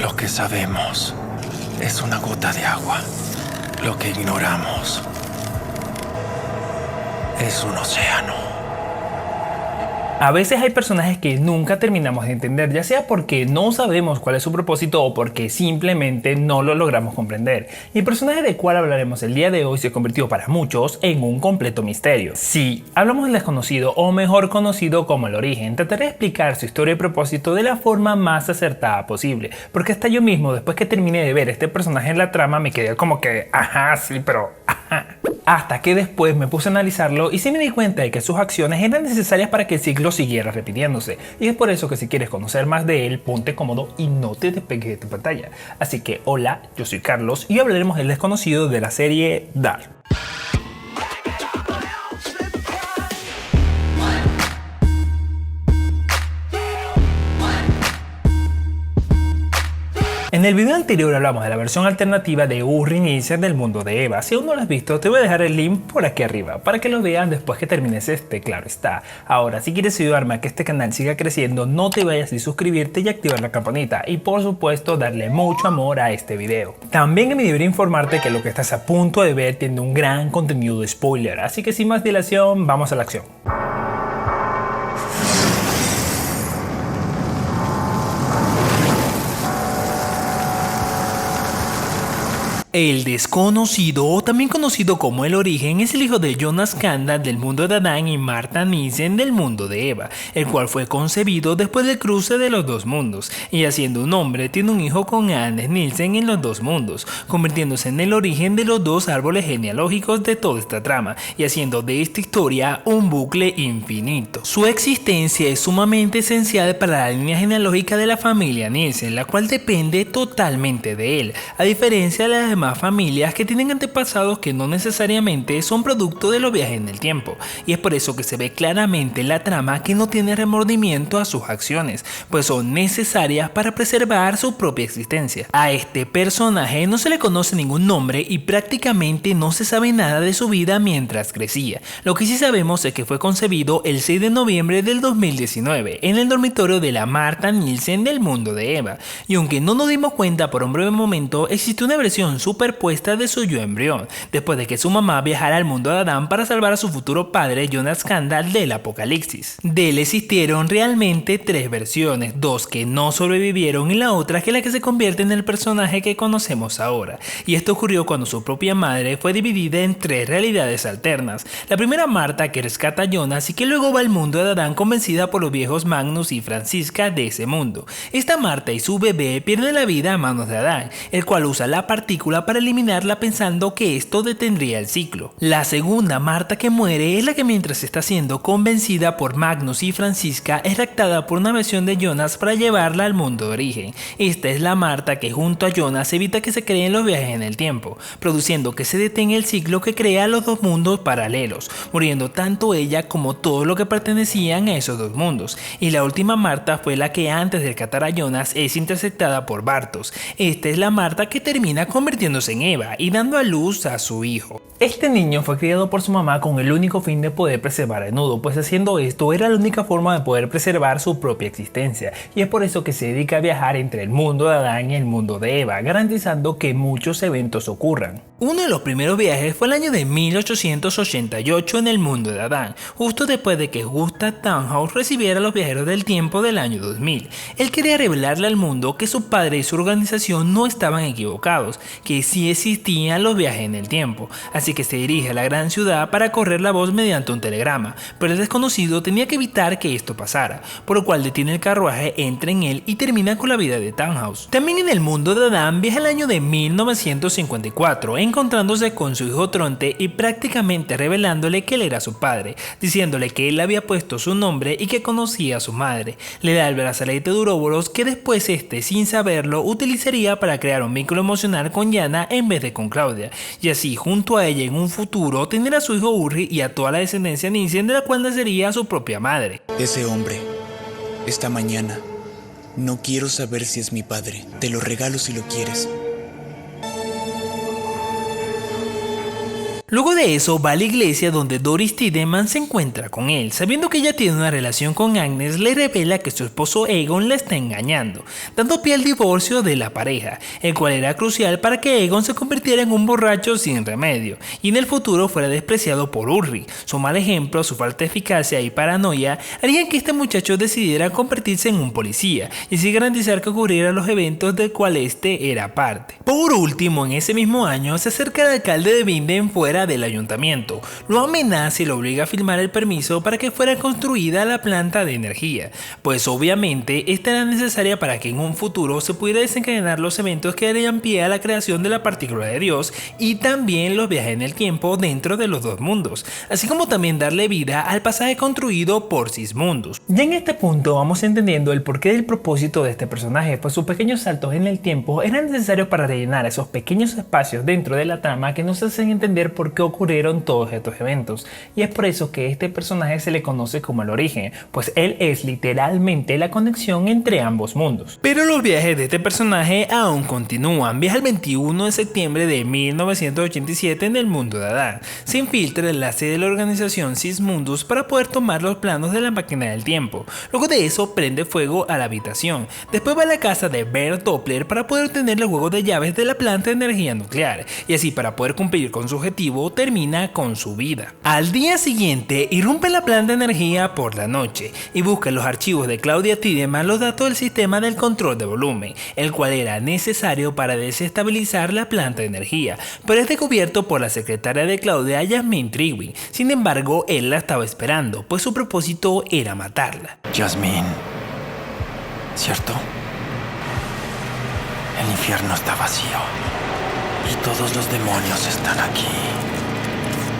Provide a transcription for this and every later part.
Lo que sabemos es una gota de agua. Lo que ignoramos es un océano. A veces hay personajes que nunca terminamos de entender, ya sea porque no sabemos cuál es su propósito o porque simplemente no lo logramos comprender. Y el personaje del cual hablaremos el día de hoy se convirtió para muchos en un completo misterio. Sí, hablamos del desconocido, o mejor conocido como el Origen. Trataré de explicar su historia y propósito de la forma más acertada posible, porque hasta yo mismo, después que terminé de ver este personaje en la trama, me quedé como que, ajá, sí, pero ajá. Hasta que después me puse a analizarlo y sí me di cuenta de que sus acciones eran necesarias para que el ciclo siguiera repitiéndose. Y es por eso que si quieres conocer más de él, ponte cómodo y no te despegues de tu pantalla. Así que hola, yo soy Carlos y hablaremos del desconocido de la serie Dark. En el video anterior hablamos de la versión alternativa de Ulrich Nielsen del mundo de Eva. Si aún no lo has visto, te voy a dejar el link por aquí arriba para que lo vean después que termines este, claro está. Ahora, si quieres ayudarme a que este canal siga creciendo, no te vayas sin suscribirte y activar la campanita y por supuesto darle mucho amor a este video. También me debería informarte que lo que estás a punto de ver tiene un gran contenido de spoiler, así que sin más dilación, vamos a la acción. El desconocido, o también conocido como el Origen, es el hijo de Jonas Kanda del mundo de Adán y Marta Nielsen del mundo de Eva, el cual fue concebido después del cruce de los dos mundos, y haciendo un hombre tiene un hijo con Anders Nielsen en los dos mundos, convirtiéndose en el origen de los dos árboles genealógicos de toda esta trama, y haciendo de esta historia un bucle infinito. Su existencia es sumamente esencial para la línea genealógica de la familia Nielsen, la cual depende totalmente de él, a diferencia de las demás familias que tienen antepasados que no necesariamente son producto de los viajes en el tiempo, y es por eso que se ve claramente en la trama que no tiene remordimiento a sus acciones, pues son necesarias para preservar su propia existencia. A este personaje no se le conoce ningún nombre y prácticamente no se sabe nada de su vida mientras crecía. Lo que sí sabemos es que fue concebido el 6 de noviembre del 2019 en el dormitorio de la Marta Nielsen del mundo de Eva, y aunque no nos dimos cuenta por un breve momento, existe una versión superpuesta de su yo embrión, después de que su mamá viajara al mundo de Adán para salvar a su futuro padre Jonas Kanda del apocalipsis. De él existieron realmente tres versiones, dos que no sobrevivieron y la otra que es la que se convierte en el personaje que conocemos ahora, y esto ocurrió cuando su propia madre fue dividida en tres realidades alternas. La primera, Marta, que rescata a Jonas y que luego va al mundo de Adán convencida por los viejos Magnus y Francisca de ese mundo. Esta Marta y su bebé pierden la vida a manos de Adán, el cual usa la partícula para eliminarla pensando que esto detendría el ciclo. La segunda, Marta, que muere, es la que mientras está siendo convencida por Magnus y Francisca es raptada por una versión de Jonas para llevarla al mundo de Origen. Esta es la Marta que junto a Jonas evita que se creen los viajes en el tiempo, produciendo que se detenga el ciclo que crea los dos mundos paralelos, muriendo tanto ella como todo lo que pertenecían a esos dos mundos. Y la última Marta fue la que antes de rescatar a Jonas es interceptada por Bartos. Esta es la Marta que termina convirtiéndose en Eva y dando a luz a su hijo. Este niño fue criado por su mamá con el único fin de poder preservar el nudo, pues haciendo esto era la única forma de poder preservar su propia existencia, y es por eso que se dedica a viajar entre el mundo de Adán y el mundo de Eva, garantizando que muchos eventos ocurran. Uno de los primeros viajes fue el año de 1888 en el mundo de Adán, justo después de que Gustav Tannhaus recibiera a los viajeros del tiempo del año 2000. Él quería revelarle al mundo que su padre y su organización no estaban equivocados, que sí existían los viajes en el tiempo, así que se dirige a la gran ciudad para correr la voz mediante un telegrama, pero el desconocido tenía que evitar que esto pasara, por lo cual detiene el carruaje, entra en él y termina con la vida de Tannhaus. También en el mundo de Adán viaja el año de 1954, encontrándose con su hijo Tronte y prácticamente revelándole que él era su padre, diciéndole que él había puesto su nombre y que conocía a su madre. Le da el brazalete de Uroboros que después sin saberlo, utilizaría para crear un vínculo emocional con Yana en vez de con Claudia, y así junto a ella en un futuro tener a su hijo Ulrich y a toda la descendencia Nielsen, de la cual nacería su propia madre. Ese hombre, esta mañana, no quiero saber si es mi padre. Te lo regalo si lo quieres. Luego de eso va a la iglesia donde Doris Tiedemann se encuentra con él. Sabiendo que ella tiene una relación con Agnes, le revela que su esposo Egon la está engañando, dando pie al divorcio de la pareja, el cual era crucial para que Egon se convirtiera en un borracho sin remedio y en el futuro fuera despreciado por Ulrich. Su mal ejemplo, su falta de eficacia y paranoia harían que este muchacho decidiera convertirse en un policía y así garantizar que ocurrieran los eventos del cual este era parte. Por último, en ese mismo año se acerca el alcalde de Vinden fuera del ayuntamiento, lo amenaza y lo obliga a firmar el permiso para que fuera construida la planta de energía, pues obviamente esta era necesaria para que en un futuro se pudiera desencadenar los eventos que darían pie a la creación de la partícula de Dios y también los viajes en el tiempo dentro de los dos mundos, así como también darle vida al pasaje construido por Sismundus. Ya en este punto vamos entendiendo el porqué del propósito de este personaje, pues sus pequeños saltos en el tiempo eran necesarios para rellenar esos pequeños espacios dentro de la trama que nos hacen entender por qué ocurrieron todos estos eventos, y es por eso que este personaje se le conoce como el origen, pues él es literalmente la conexión entre ambos mundos. Pero los viajes de este personaje aún continúan. Viaja el 21 de septiembre de 1987 en el mundo de Adán. Se infiltra en la sede de la organización Sismundus para poder tomar los planos de la máquina del tiempo. Luego de eso prende fuego a la habitación. Después va a la casa de Bert Doppler para poder obtener el juego de llaves de la planta de energía nuclear, y así para poder cumplir con su objetivo termina con su vida. Al día siguiente irrumpe la planta de energía por la noche y busca en los archivos de Claudia Tiedemann los datos del sistema del control de volumen, el cual era necesario para desestabilizar la planta de energía, pero es descubierto por la secretaria de Claudia, Jasmine Trewin. Sin embargo, él la estaba esperando, pues su propósito era matarla. Jasmine, ¿cierto? El infierno está vacío y todos los demonios están aquí.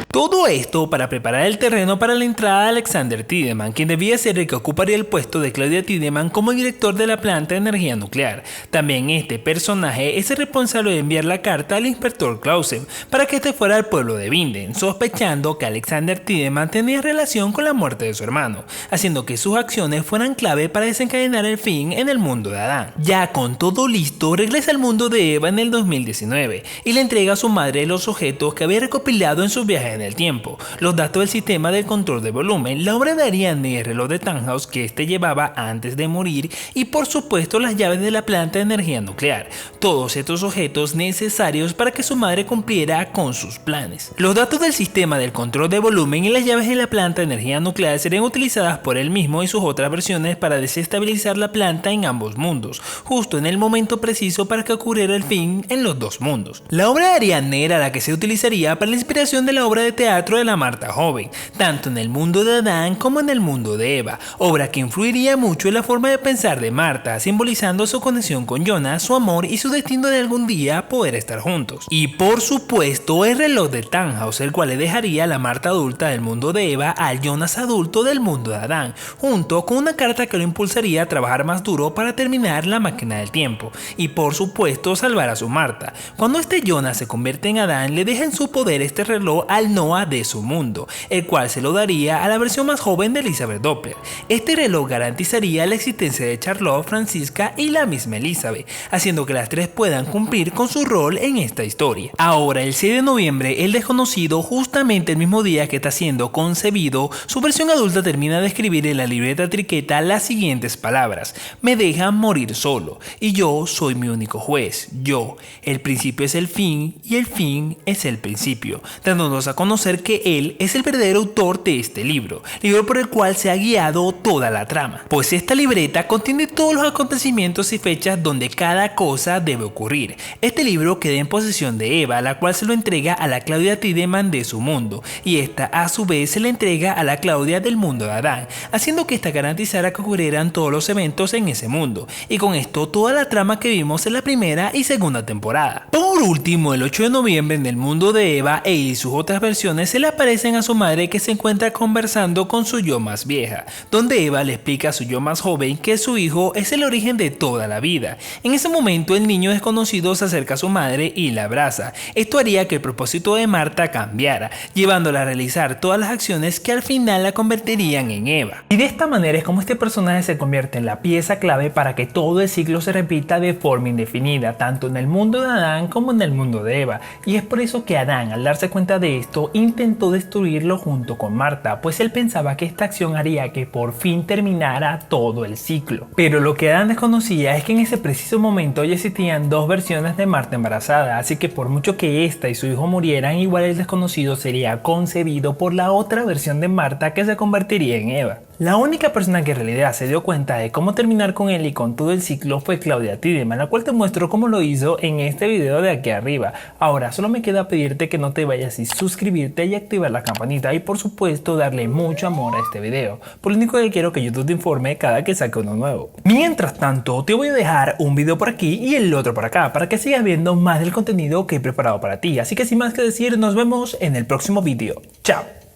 Todo esto para preparar el terreno para la entrada de Alexander Tiedemann, quien debía ser el que ocuparía el puesto de Claudia Tiedemann como director de la planta de energía nuclear. También este personaje es el responsable de enviar la carta al inspector Clausen para que este fuera al pueblo de Vinden, sospechando que Alexander Tiedemann tenía relación con la muerte de su hermano, haciendo que sus acciones fueran clave para desencadenar el fin en el mundo de Adán. Ya con todo listo, regresa al mundo de Eva en el 2019 y le entrega a su madre los objetos que había recopilado en sus viajes en el tiempo, los datos del sistema de control de volumen, la obra de Ariadne y el reloj de Tannhaus que este llevaba antes de morir y por supuesto las llaves de la planta de energía nuclear, todos estos objetos necesarios para que su madre cumpliera con sus planes. Los datos del sistema del control de volumen y las llaves de la planta de energía nuclear serían utilizadas por él mismo y sus otras versiones para desestabilizar la planta en ambos mundos, justo en el momento preciso para que ocurriera el fin en los dos mundos. La obra de Ariadne era la que se utilizaría para la inspiración de la obra de teatro de la Marta joven, tanto en el mundo de Adán como en el mundo de Eva, obra que influiría mucho en la forma de pensar de Marta, simbolizando su conexión con Jonas, su amor y su destino de algún día poder estar juntos. Y por supuesto el reloj de Tannhaus, el cual le dejaría a la Marta adulta del mundo de Eva al Jonas adulto del mundo de Adán, junto con una carta que lo impulsaría a trabajar más duro para terminar la máquina del tiempo y por supuesto salvar a su Marta. Cuando este Jonas se convierte en Adán, le deja en su poder este reloj al Noah de su mundo, el cual se lo daría a la versión más joven de Elizabeth Doppler. Este reloj garantizaría la existencia de Charlotte, Francisca y la misma Elizabeth, haciendo que las tres puedan cumplir con su rol en esta historia. Ahora, el 6 de noviembre, el desconocido, justamente el mismo día que está siendo concebido, su versión adulta termina de escribir en la libreta triqueta las siguientes palabras: me dejan morir solo, y yo soy mi único juez. Yo, el principio es el fin y el fin es el principio, dándonos a conocer que él es el verdadero autor de este libro por el cual se ha guiado toda la trama, pues esta libreta contiene todos los acontecimientos y fechas donde cada cosa debe ocurrir. Este libro queda en posesión de Eva, la cual se lo entrega a la Claudia Tiedemann de su mundo, y esta a su vez se le entrega a la Claudia del mundo de Adán, haciendo que esta garantizara que ocurrieran todos los eventos en ese mundo, y con esto toda la trama que vimos en la primera y segunda temporada. Por último, el 8 de noviembre en el mundo de Eva, él y sus otras versiones versiones se le aparecen a su madre que se encuentra conversando con su yo más vieja, donde Eva le explica a su yo más joven que su hijo es el origen de toda la vida. En ese momento el niño desconocido se acerca a su madre y la abraza. Esto haría que el propósito de Marta cambiara, llevándola a realizar todas las acciones que al final la convertirían en Eva. Y de esta manera es como este personaje se convierte en la pieza clave para que todo el ciclo se repita de forma indefinida, tanto en el mundo de Adán como en el mundo de Eva. Y es por eso que Adán, al darse cuenta de esto, intentó destruirlo junto con Marta, pues él pensaba que esta acción haría que por fin terminara todo el ciclo. Pero lo que Adán desconocía es que en ese preciso momento ya existían dos versiones de Marta embarazada, así que por mucho que esta y su hijo murieran, igual el desconocido sería concebido por la otra versión de Marta que se convertiría en Eva. La única persona que en realidad se dio cuenta de cómo terminar con él y con todo el ciclo fue Claudia Tiedemann, la cual te muestro cómo lo hizo en este video de aquí arriba. Ahora solo me queda pedirte que no te vayas sin suscribirte y activar la campanita y por supuesto darle mucho amor a este video, por lo único que quiero que YouTube te informe cada que saque uno nuevo. Mientras tanto te voy a dejar un video por aquí y el otro por acá para que sigas viendo más del contenido que he preparado para ti, así que sin más que decir nos vemos en el próximo video. Chao.